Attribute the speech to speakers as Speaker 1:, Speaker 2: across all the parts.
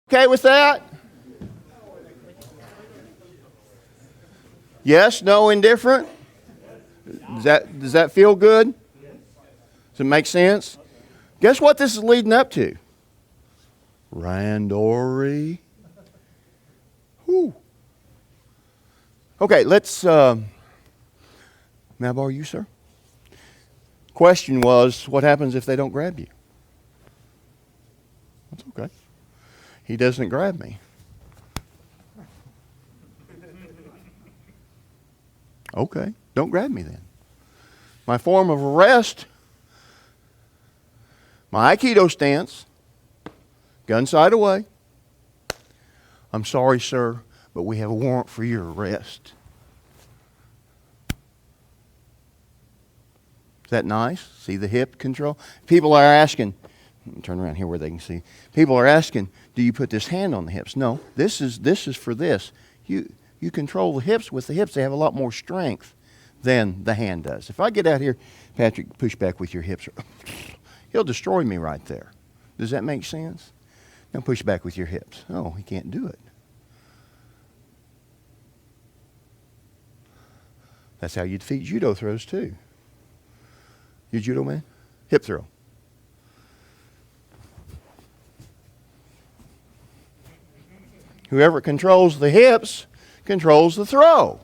Speaker 1: Okay with that? Yes, no, indifferent? Does that feel good? Does it make sense? Guess what this is leading up to? Randori. Whew. Okay, let's... may I borrow you, sir? Question was, what happens if they don't grab you? That's okay. He doesn't grab me. Okay, don't grab me then. My form of arrest, my Aikido stance, gun side away. I'm sorry, sir, but we have a warrant for your arrest. Is that nice? See the hip control? People are asking, let me turn around here where they can see. People are asking, do you put this hand on the hips? No, this is for this. You control the hips. With the hips, they have a lot more strength than the hand does. If I get out here, Patrick, push back with your hips. He'll destroy me right there. Does that make sense? Now push back with your hips. Oh, he can't do it. That's how you defeat judo throws too. You judo man? Hip throw. Whoever controls the hips controls the throw.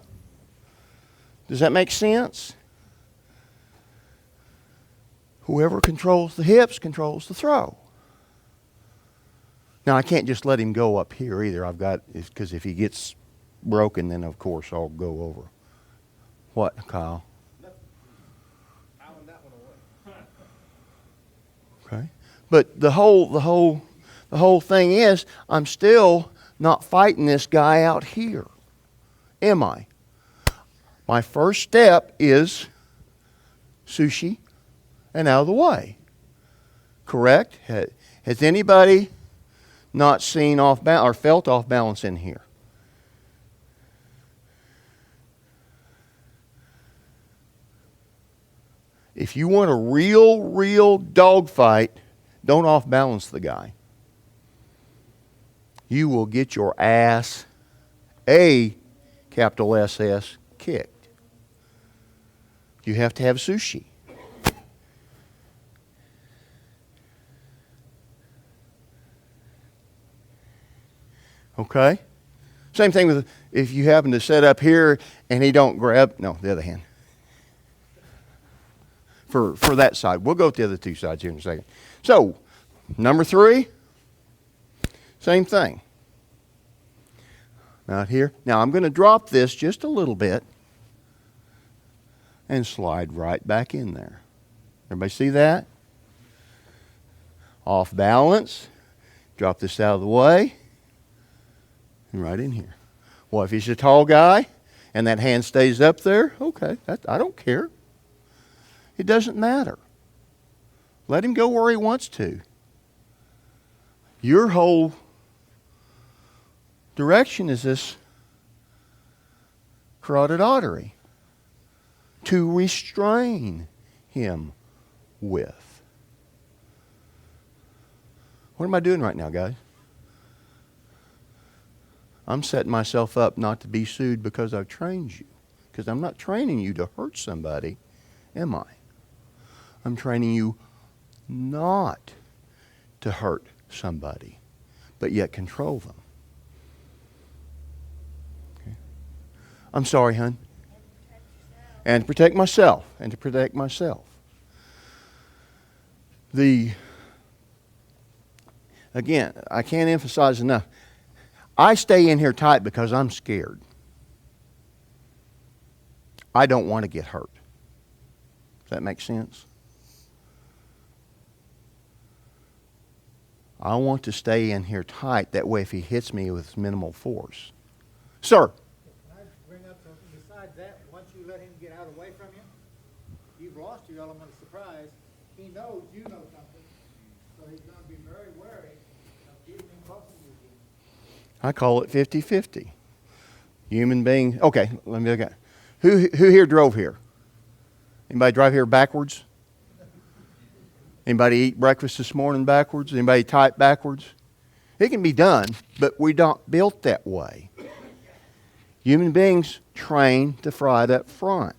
Speaker 1: Does that make sense? Whoever controls the hips controls the throw. Now, I can't just let him go up here either. Because if he gets broken, then of course I'll go over. What, Kyle? Okay. But the whole thing is, I'm still not fighting this guy out here. Am I? My first step is sushi and out of the way. Correct? Has anybody not seen off balance or felt off balance in here? If you want a real dog fight, don't off balance the guy. You will get your ass, a capital SS, kicked. You have to have sushi. Okay? Same thing with if you happen to set up here and he don't grab, no, the other hand. For that side. We'll go with the other two sides here in a second. So, number 3, same thing. Out here. Now, I'm going to drop this just a little bit and slide right back in there. Everybody see that? Off balance. Drop this out of the way. And right in here. Well, if he's a tall guy and that hand stays up there, okay, I don't care. It doesn't matter. Let him go where he wants to. Your whole direction is this carotid artery to restrain him with. What am I doing right now, guys? I'm setting myself up not to be sued because I've trained you. Because I'm not training you to hurt somebody, am I? I'm training you not to hurt somebody, but yet control them. Okay. I'm sorry, hon. And to protect myself. And to protect myself. Again, I can't emphasize enough. I stay in here tight because I'm scared. I don't want to get hurt. Does that make sense? I want to stay in here tight. That way if he hits me with minimal force. Sir.
Speaker 2: Can I bring up something besides that? Once you let him get out of the way from you, you've lost your element of surprise. He knows you know something. So he's going to be very wary of keeping close to you again.
Speaker 1: I call it 50-50. Human being. Okay, let me look at. Who here drove here? Anybody drive here backwards? Anybody eat breakfast this morning backwards? Anybody type backwards? It can be done, but we're not built that way. Human beings train to fight up front.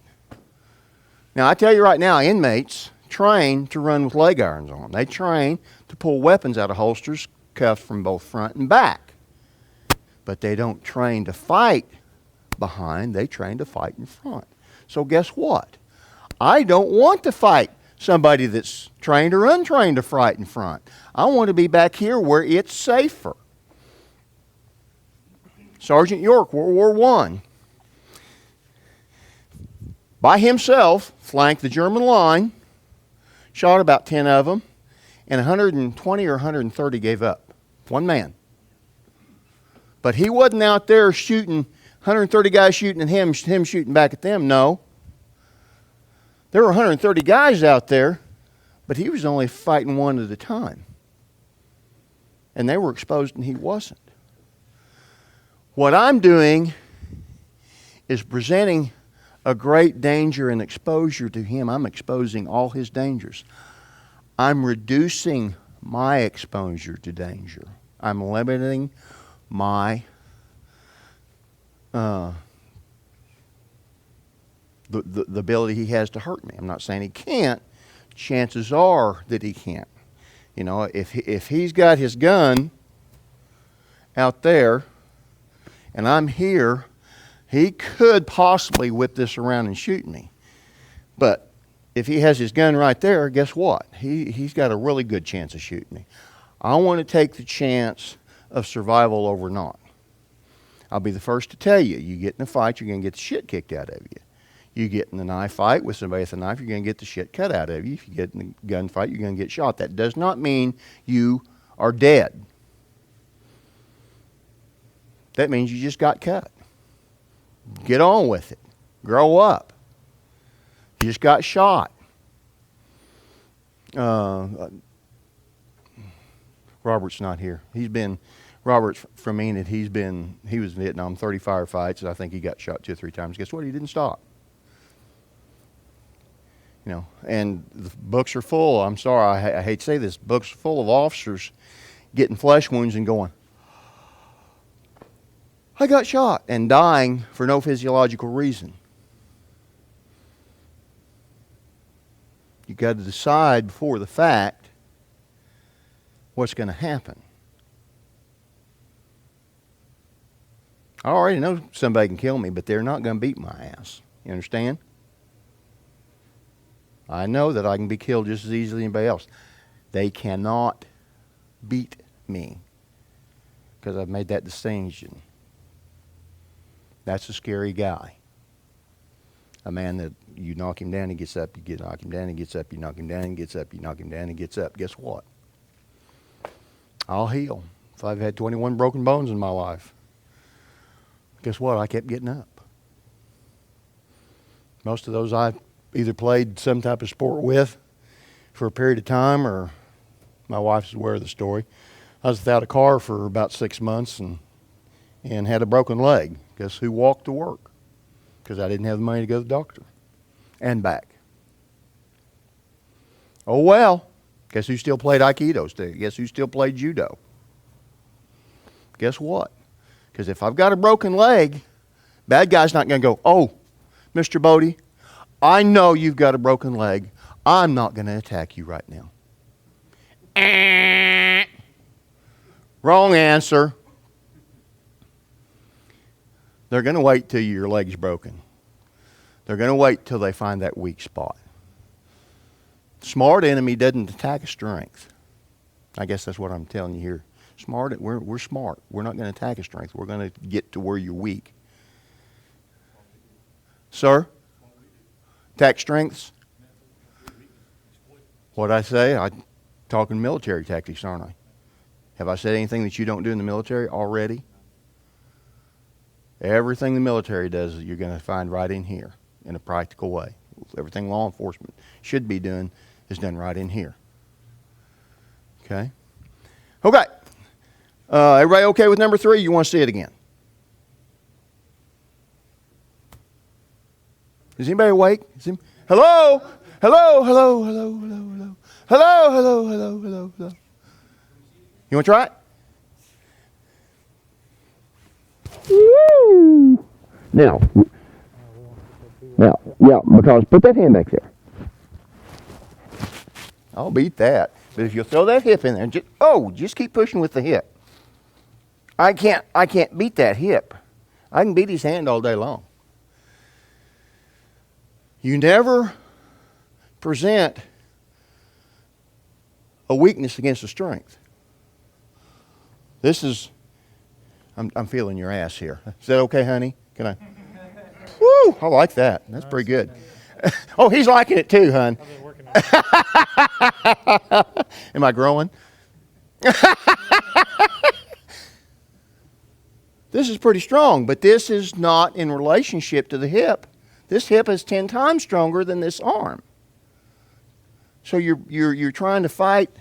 Speaker 1: Now, I tell you right now, inmates train to run with leg irons on. They train to pull weapons out of holsters, cuffed from both front and back. But they don't train to fight behind. They train to fight in front. So guess what? I don't want to fight somebody that's trained or untrained to fight in front. I want to be back here where it's safer. Sergeant York, World War I, by himself, flanked the German line, shot about 10 of them, and 120 or 130 gave up. One man. But he wasn't out there shooting, 130 guys shooting at him shooting back at them. No. There were 130 guys out there, but he was only fighting one at a time. And they were exposed and he wasn't. What I'm doing is presenting a great danger and exposure to him. I'm exposing all his dangers. I'm reducing my exposure to danger. I'm limiting my the ability he has to hurt me. I'm not saying he can't. Chances are that he can't. You know, if he's got his gun out there and I'm here, he could possibly whip this around and shoot me. But if he has his gun right there, guess what? He's got a really good chance of shooting me. I want to take the chance of survival over not. I'll be the first to tell you, you get in a fight, you're going to get the shit kicked out of you. You get in a knife fight with somebody with a knife, you're going to get the shit cut out of you. If you get in a gunfight, you're going to get shot. That does not mean you are dead. That means you just got cut. Get on with it. Grow up. You just got shot. Robert's not here. Robert's from Enid. He was in Vietnam, 30 firefights, and I think he got shot 2 or 3 times. Guess what? He didn't stop. You know, and the books are full. I'm sorry, I hate to say this. Books are full of officers getting flesh wounds and going, I got shot, and dying for no physiological reason. You got to decide before the fact what's going to happen. I already know somebody can kill me, but they're not going to beat my ass. You understand? I know that I can be killed just as easily as anybody else. They cannot beat me because I've made that distinction. That's a scary guy. A man that you knock him down, he gets up, you knock him down, he gets up, you knock him down, he gets up, you knock him down, he gets up. Guess what? I'll heal. If I've had 21 broken bones in my life, guess what? I kept getting up. Most of those I either played some type of sport with for a period of time, or my wife's aware of the story. I was without a car for about 6 months and had a broken leg. Guess who walked to work? Because I didn't have the money to go to the doctor and back. Oh well. Guess who still played Aikido? Guess who still played Judo? Guess what? Because if I've got a broken leg, bad guy's not going to go, oh, Mr. Bode, I know you've got a broken leg. I'm not going to attack you right now. Wrong answer. They're going to wait till your leg's broken. They're going to wait till they find that weak spot. Smart enemy doesn't attack a strength. I guess that's what I'm telling you here. We're smart. We're not going to attack a strength. We're going to get to where you're weak. Sir? Attack strengths? What'd I say? I'm talking military tactics, aren't I? Have I said anything that you don't do in the military already? Everything the military does, you're going to find right in here in a practical way. Everything law enforcement should be doing is done right in here. Okay? Okay. Everybody okay with number 3? You want to see it again? Is anybody awake? Hello? Hello? Hello? Hello? Hello? Hello? Hello? Hello? Hello? Hello? Hello? You want to try it? Woo! Now, yeah, because put that hand back there. I'll beat that. But if you'll throw that hip in there, just keep pushing with the hip. I can't beat that hip. I can beat his hand all day long. You never present a weakness against a strength. This is, I'm feeling your ass here. Is that okay, honey? Can I? Woo! I like that. That's pretty good. Oh, he's liking it too, hon.
Speaker 3: I've been working on it.
Speaker 1: Am I growing? This is pretty strong, but this is not in relationship to the hip. This hip is 10 times stronger than this arm. So you're trying to fight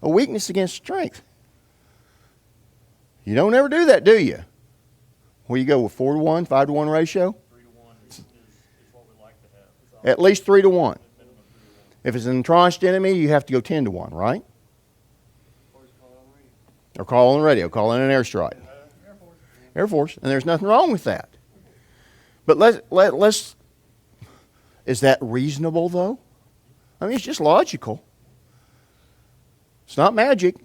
Speaker 1: a weakness against strength. You don't ever do that, do you? Where you go with 4 to 1, 5 to 1 ratio?
Speaker 3: 3 to 1 is what we like to have.
Speaker 1: At least 3 to 1.
Speaker 3: Minimum 3 to 1.
Speaker 1: If it's an entrenched enemy, you have to go 10 to 1, right? Or call on the radio, call in an airstrike. Air Force, and there's nothing wrong with that. But let's is that reasonable though? I mean, it's just logical. It's not magic.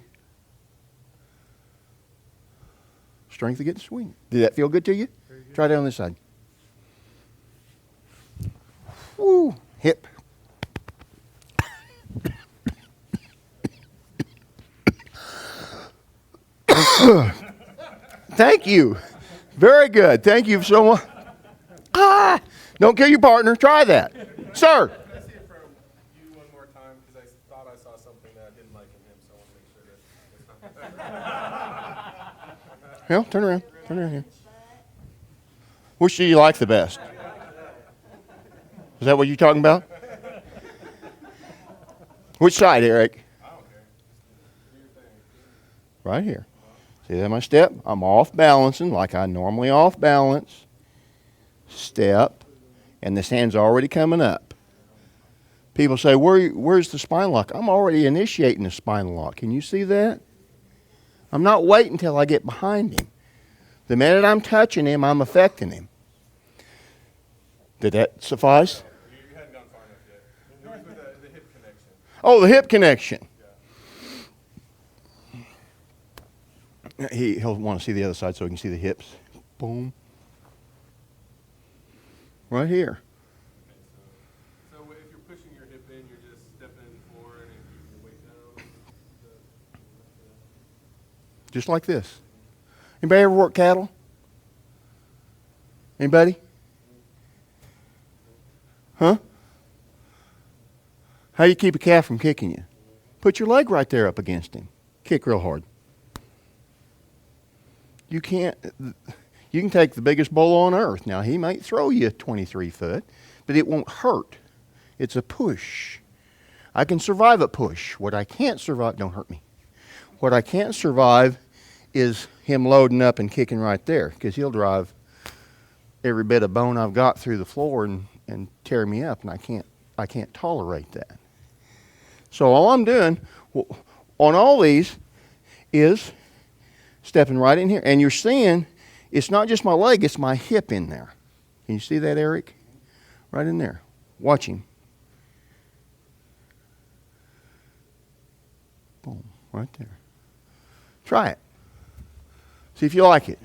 Speaker 1: Strength to get the swing. Did that feel good to you? Try it on this side. Woo, hip. Thank you. Very good. Thank you so much. Don't kill your partner. Try that. Sir.
Speaker 4: Can I see it from you one more time? Because I thought I saw something that I didn't like in him, so I want to make sure that it's not.
Speaker 1: Well, turn around. Turn around here. Which do you like the best? Is that what you're talking about? Which side, Eric?
Speaker 4: I don't care. Do your thing.
Speaker 1: Right here. See that my step? I'm off balancing like I normally off balance. Step. And this hand's already coming up. People say, where's the spine lock? I'm already initiating the spine lock. Can you see that? I'm not waiting until I get behind him. The minute I'm touching him, I'm affecting him. Did that suffice?
Speaker 4: You hadn't gone far enough yet. It was with the hip connection.
Speaker 1: Oh, the hip connection. He'll want to see the other side so he can see the hips. Boom. Right here.
Speaker 4: So if you're pushing your hip in, you're just stepping forward and keeping your weight down.
Speaker 1: Just like this. Anybody ever work cattle? Anybody? Huh? How you keep a calf from kicking you? Put your leg right there up against him. Kick real hard. You can take the biggest bull on earth. Now, he might throw you 23 foot, but it won't hurt. It's a push. I can survive a push. What I can't survive, don't hurt me. What I can't survive is him loading up and kicking right there, because he'll drive every bit of bone I've got through the floor and tear me up, and I can't tolerate that. So all I'm doing on all these is stepping right in here. And you're seeing it's not just my leg, it's my hip in there. Can you see that, Eric? Right in there. Watch him. Boom. Right there. Try it. See if you like it.